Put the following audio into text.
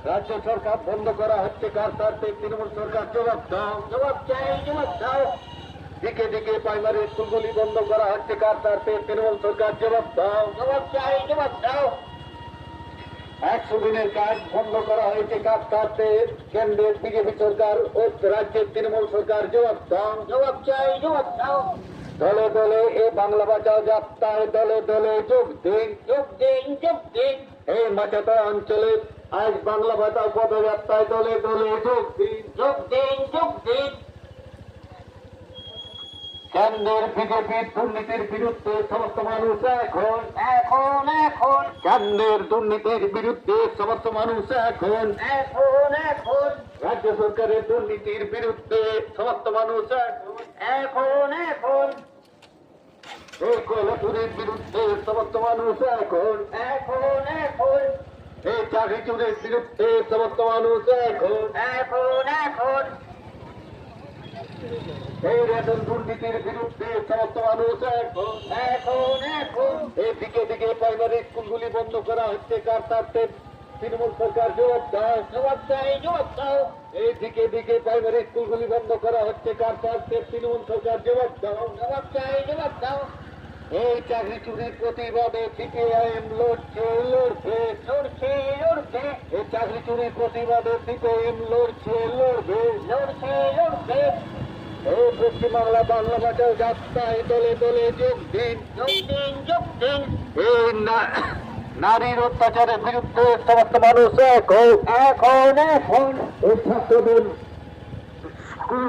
রাজ্য সরকার বন্ধ করা হচ্ছে কার স্বার্থে? তৃণমূল সরকার জবাব দাও, জবাব চাই, জবাব দাও। দিকে দিকে প্রাইমারি স্কুলগুলি বন্ধ করা হচ্ছে কার স্বার্থে? তৃণমূল সরকার জবাব দাও, জবাব চাই, জবাব দাও। 100 দিনের কাজ বন্ধ করা হয়েছে কার স্বার্থে? কেন্দ্রের বিজেপি সরকার ও রাজ্যের তৃণমূল সরকার জবাব দাও, জবাব চাই, জবাব দাও। দলে দলে এ বাংলা বাঁচাও যাত্রায় দলে দলে যোগ দিন, যোগ দিন, যোগ দিন। এই মাচাটা অঞ্চলে আজ বাংলা বাঁচাও পদযাত্রায় দলে দলে যোগ দিন, যোগ দিন, যোগ দিন। কেন্দ্রের বিজেপির দুর্নীতির বিরুদ্ধে সমস্ত মানুষ এখন, এখন, এখন। কেন্দ্রের দুর্নীতির বিরুদ্ধে সমস্ত মানুষ এখন, এখন, এখন। রাজ্য সরকারের দুর্নীতির বিরুদ্ধে সমস্ত মানুষ এখন, এখন, এখন। এই কয়লা চুরির বিরুদ্ধে সমস্ত মানুষ এখন, এখন, এখন। এই চাকরি চুরির বিরুদ্ধে সমস্ত মানুষ এখন, এখন, এখন। এই রেশন দুর্নীতির বিরুদ্ধে সমস্ত মানুষ এখন, এখন, এখন। এই দিকে দিকে প্রাইমারি স্কুলগুলি বন্ধ করা হচ্ছে কার স্বার্থে? তৃণমূল সরকার জবাব দাও, জবাব চাই, জবাব দাও। এই দিকে দিকে প্রাইমারি স্কুলগুলি বন্ধ করা হচ্ছে কার স্বার্থে? তৃণমূল সরকার জবাব দাও, জবাব চাই, জবাব দাও। এই চাকরি চুরির প্রতিবাদে সিপিআইএম লড়ছে, লড়ছে, লড়ছে, লড়ছে। এই চাকরি চুরির প্রতিবাদে সিপিআইএম লড়ছে, লড়বে, লড়ছে, লড়বে। এই পশ্চিমবাংলা বাংলা বাঁচাও যাত্রায় দলে দলে যোগ দিন, যোগ দিন, যোগ দিন। এই নারীর অত্যাচারের বিরুদ্ধে সমস্ত মানুষ এখন, এখন, এখন। এই ছাত্রদের স্কুল